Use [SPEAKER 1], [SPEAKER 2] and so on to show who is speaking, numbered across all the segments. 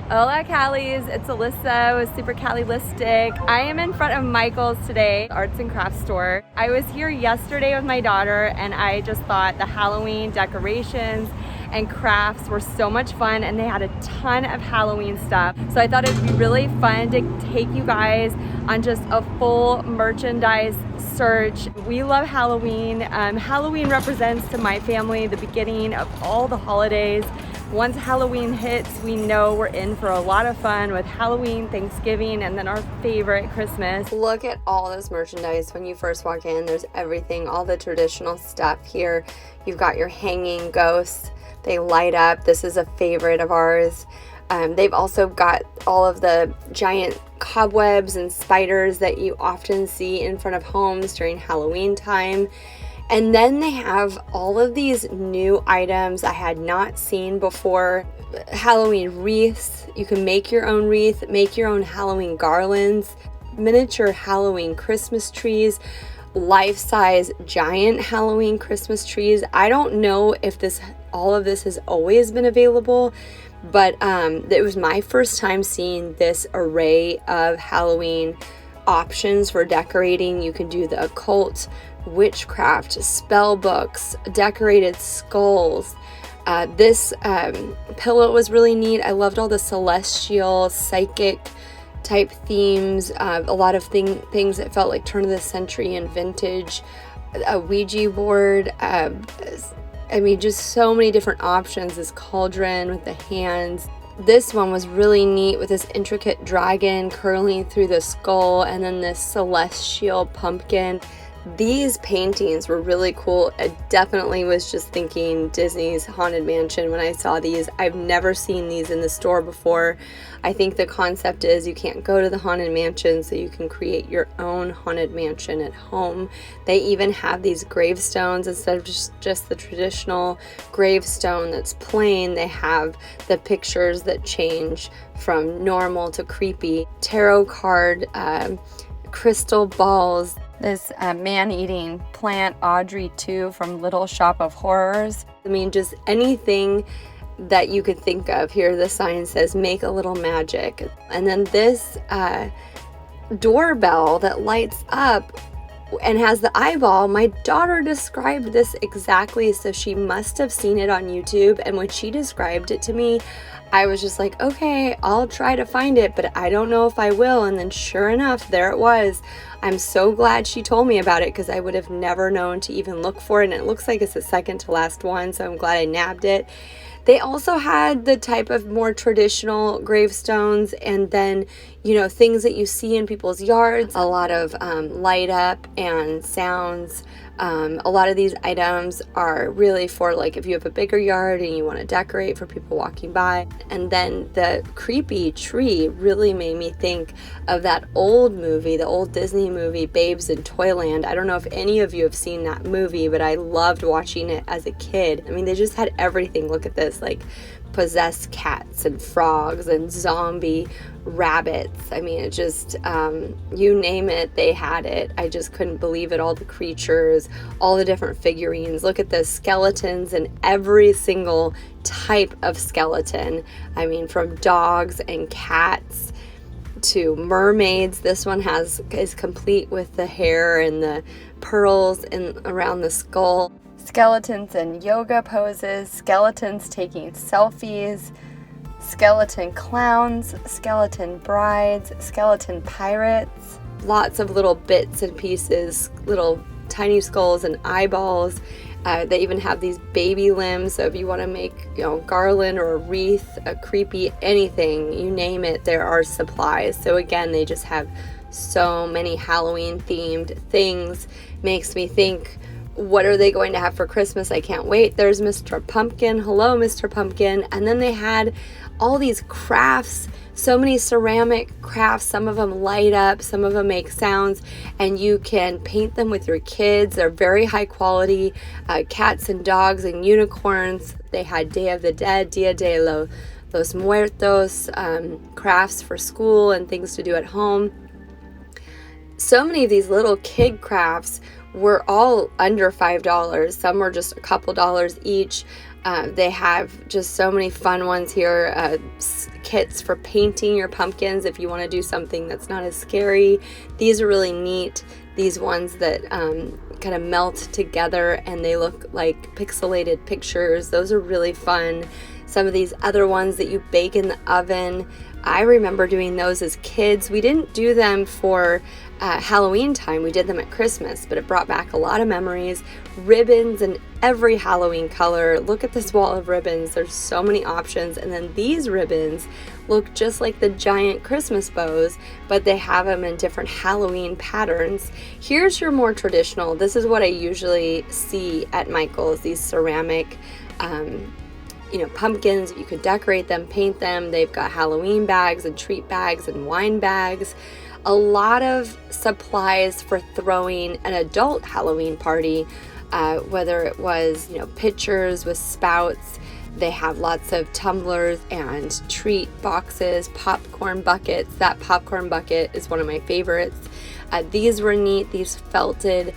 [SPEAKER 1] Hola Callies, it's Alyssa with Super Callilistic. I am in front of Michael's today, arts and crafts store. I was here yesterday with my daughter and I just thought the Halloween decorations and crafts were so much fun, and they had a ton of Halloween stuff. So I thought it'd be really fun to take you guys on just a full merchandise search. We love Halloween. Halloween represents to my family the beginning of all the holidays. Once Halloween hits, we know we're in for a lot of fun with Halloween, Thanksgiving, and then our favorite, Christmas. Look at all this merchandise when you first walk in. There's everything, all the traditional stuff here. You've got your hanging ghosts. They light up. This is a favorite of ours. They've also got all of the giant cobwebs and spiders that you often see in front of homes during Halloween time. And then they have all of these new items I had not seen before. Halloween wreaths. You can make your own wreath, make your own Halloween garlands, miniature Halloween Christmas trees, life-size giant Halloween Christmas trees. I don't know if all of this has always been available, but it was my first time seeing this array of Halloween options for decorating. You can do the occult, witchcraft, spell books, decorated skulls. This pillow was really neat. I loved all the celestial, psychic type themes, a lot of things that felt like turn of the century and vintage, a Ouija board, just so many different options. This cauldron with the hands. This one was really neat with this intricate dragon curling through the skull, and then this celestial pumpkin. These paintings were really cool. I definitely was just thinking Disney's Haunted Mansion when I saw these. I've never seen these in the store before. I think the concept is you can't go to the Haunted Mansion, so you can create your own Haunted Mansion at home. They even have these gravestones. Instead of just the traditional gravestone that's plain, they have the pictures that change from normal to creepy. Tarot card, crystal balls. This man-eating plant, Audrey 2 from Little Shop of Horrors. Just anything that you could think of. Here the sign says, make a little magic. And then this doorbell that lights up and has the eyeball. My daughter described this exactly, so she must have seen it on YouTube. And when she described it to me, I was just like, okay, I'll try to find it, but I don't know if I will. And then sure enough, there it was. I'm so glad she told me about it, because I would have never known to even look for it. And it looks like it's the second to last one, so I'm glad I nabbed it. They also had the type of more traditional gravestones, and then, things that you see in people's yards. A lot of light up and sounds. A lot of these items are really for, like, if you have a bigger yard and you want to decorate for people walking by. And then the creepy tree really made me think of that old movie, the old Disney movie, Babes in Toyland. I don't know if any of you have seen that movie, but I loved watching it as a kid. They just had everything. Look at this, like possessed cats and frogs and zombie rabbits. It just, you name it, they had it. I just couldn't believe it. All the creatures, all the different figurines. Look at the skeletons and every single type of skeleton. From dogs and cats to mermaids. This one is complete with the hair and the pearls around the skull. Skeletons in yoga poses, skeletons taking selfies, skeleton clowns, skeleton brides, skeleton pirates. Lots of little bits and pieces, little tiny skulls and eyeballs. They even have these baby limbs, so if you want to make, garland or a wreath, a creepy anything, you name it, there are supplies. So again, they just have so many Halloween themed things. Makes me think, what are they going to have for Christmas? I can't wait. There's Mr. Pumpkin. Hello, Mr. Pumpkin. And then they had all these crafts, so many ceramic crafts. Some of them light up, some of them make sounds, and you can paint them with your kids. They're very high quality. Cats and dogs and unicorns. They had Day of the Dead, Dia de los Muertos, crafts for school and things to do at home. So many of these little kid crafts were all under $5. Some were just a couple dollars each. They have just so many fun ones here. Kits for painting your pumpkins if you want to do something that's not as scary. These are really neat. These ones that kind of melt together and they look like pixelated pictures. Those are really fun. Some of these other ones that you bake in the oven, I remember doing those as kids. We didn't do them for Halloween time. We did them at Christmas, but it brought back a lot of memories. Ribbons in every Halloween color. Look at this wall of ribbons. There's so many options. And then these ribbons look just like the giant Christmas bows, but they have them in different Halloween patterns. Here's your more traditional. This is what I usually see at Michael's, these ceramic pumpkins. You could decorate them, paint them. They've got Halloween bags and treat bags and wine bags. A lot of supplies for throwing an adult Halloween party, whether it was, pitchers with spouts. They have lots of tumblers and treat boxes, popcorn buckets. That popcorn bucket is one of my favorites. These were neat, these felted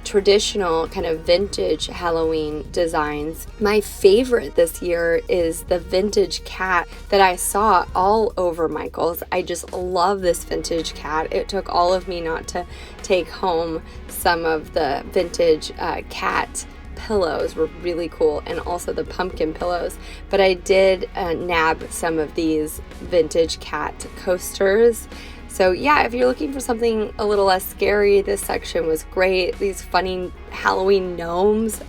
[SPEAKER 1] traditional kind of vintage Halloween designs. My favorite this year is the vintage cat that I saw all over Michael's. I just love this vintage cat. It took all of me not to take home some of the vintage cat pillows. Were really cool, and also the pumpkin pillows, but I did nab some of these vintage cat coasters. So yeah, if you're looking for something a little less scary, this section was great. These funny Halloween gnomes,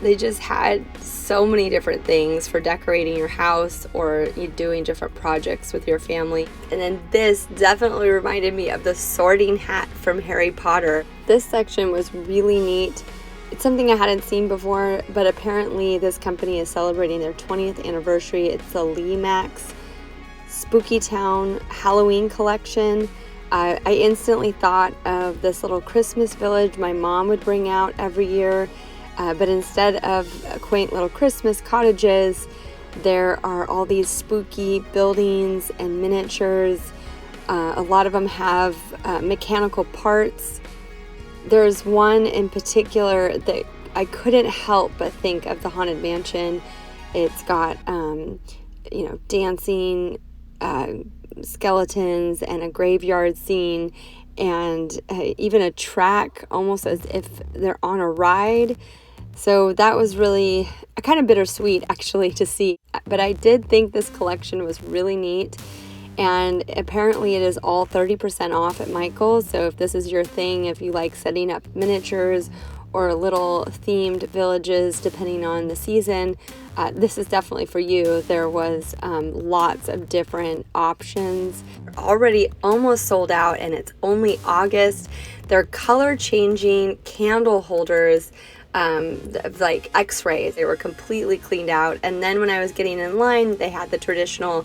[SPEAKER 1] they just had so many different things for decorating your house or you doing different projects with your family. And then this definitely reminded me of the sorting hat from Harry Potter. This section was really neat. It's something I hadn't seen before, but apparently this company is celebrating their 20th anniversary. It's the Lee Max Spooky Town Halloween collection. I instantly thought of this little Christmas village my mom would bring out every year, but instead of quaint little Christmas cottages, there are all these spooky buildings and miniatures. A lot of them have mechanical parts. There's one in particular that I couldn't help but think of the Haunted Mansion. It's got dancing skeletons and a graveyard scene and even a track, almost as if they're on a ride. So that was really kind of bittersweet actually to see, but I did think this collection was really neat. And apparently it is all 30% off at Michael's. So if this is your thing, if you like setting up miniatures or little themed villages depending on the season, this is definitely for you. There was lots of different options. Already almost sold out, and it's only August. They're color changing candle holders, like x-rays. They were completely cleaned out. And then when I was getting in line, they had the traditional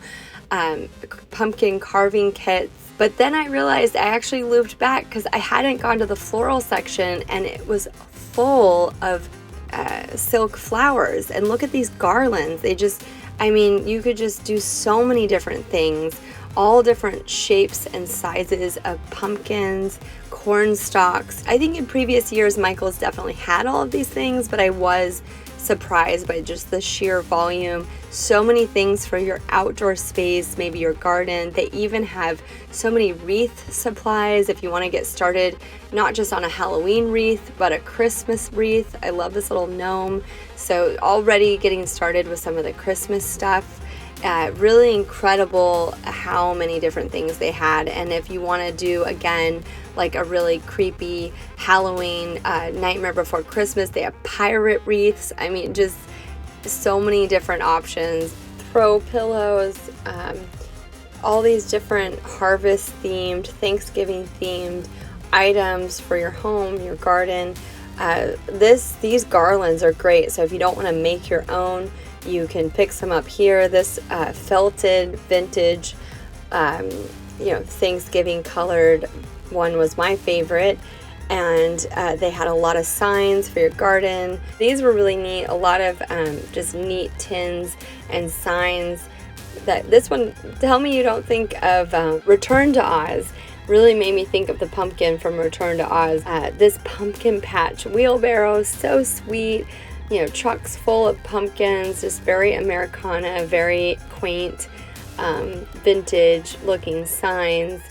[SPEAKER 1] pumpkin carving kits. But then I realized I actually looped back because I hadn't gone to the floral section, and it was full of silk flowers. And look at these garlands. You could just do so many different things, all different shapes and sizes of pumpkins, corn stalks. I think in previous years Michael's definitely had all of these things, but I was surprised by just the sheer volume. So many things for your outdoor space, maybe your garden. They even have so many wreath supplies if you want to get started, not just on a Halloween wreath, but a Christmas wreath. I love this little gnome. So already getting started with some of the Christmas stuff. Really incredible how many different things they had. And if you want to do, again, like a really creepy Halloween Nightmare Before Christmas, they have pirate wreaths. Just so many different options. Throw pillows, all these different harvest themed, Thanksgiving themed items for your home, your garden. These garlands are great. So if you don't want to make your own, you can pick some up here. This felted vintage, Thanksgiving colored one was my favorite. And they had a lot of signs for your garden. These were really neat. A lot of just neat tins and signs. This one, tell me you don't think of Return to Oz. Really made me think of the pumpkin from Return to Oz. This pumpkin patch wheelbarrow, so sweet. you know, trucks full of pumpkins, just very Americana, very quaint, vintage looking signs,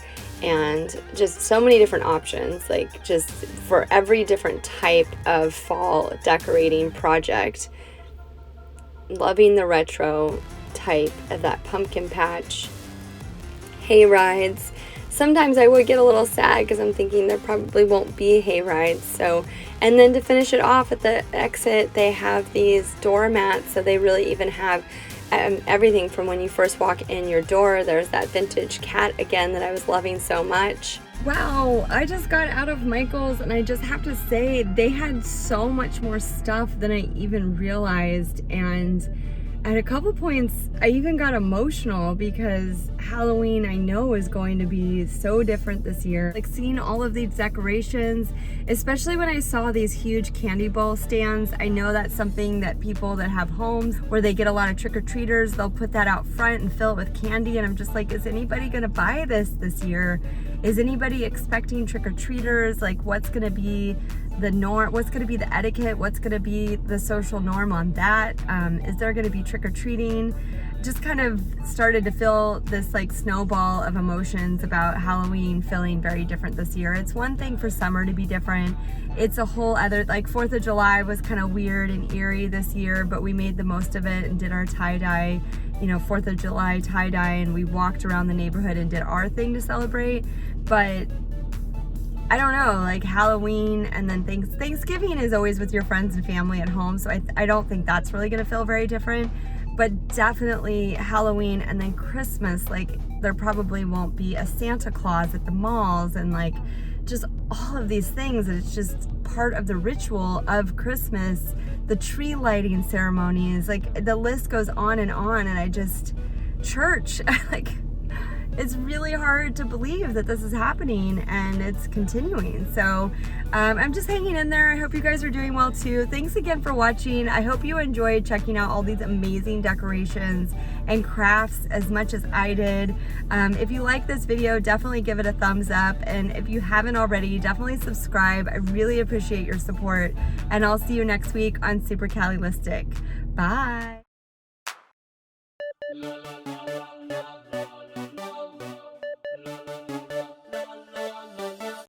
[SPEAKER 1] and just so many different options, like just for every different type of fall decorating project. Loving the retro type of that pumpkin patch. Hay rides. Sometimes I would get a little sad because I'm thinking there probably won't be hay rides. So, and then to finish it off at the exit, they have these doormats. So they really even have everything from when you first walk in your door. There's that vintage cat again that I was loving so much. Wow, I just got out of Michael's and I just have to say they had so much more stuff than I even realized, and at a couple points I even got emotional because Halloween I know is going to be so different this year. Like seeing all of these decorations, especially when I saw these huge candy bowl stands. I know that's something that people that have homes where they get a lot of trick-or-treaters, they'll put that out front and fill it with candy, and I'm just like, is anybody gonna buy this year? Is anybody expecting trick-or-treaters? Like, what's gonna be the norm? What's gonna be the etiquette? What's gonna be the social norm on that? Is there gonna be trick-or-treating? Just kind of started to feel this like snowball of emotions about Halloween feeling very different this year. It's one thing for summer to be different. It's a whole other, like 4th of July was kind of weird and eerie this year, but we made the most of it and did our tie-dye, you know, 4th of July tie-dye, and we walked around the neighborhood and did our thing to celebrate. But I don't know, like Halloween and then Thanksgiving is always with your friends and family at home, so I don't think that's really gonna feel very different. But definitely Halloween and then Christmas, like there probably won't be a Santa Claus at the malls and like just all of these things. It's just part of the ritual of Christmas, the tree lighting ceremonies, like the list goes on, and I just, church, like it's really hard to believe that this is happening and it's continuing. So I'm just hanging in there. I hope you guys are doing well too. Thanks again for watching. I hope you enjoyed checking out all these amazing decorations and crafts as much as I did. If you like this video, definitely give it a thumbs up. And if you haven't already, definitely subscribe. I really appreciate your support. And I'll see you next week on Super Callistic. Bye.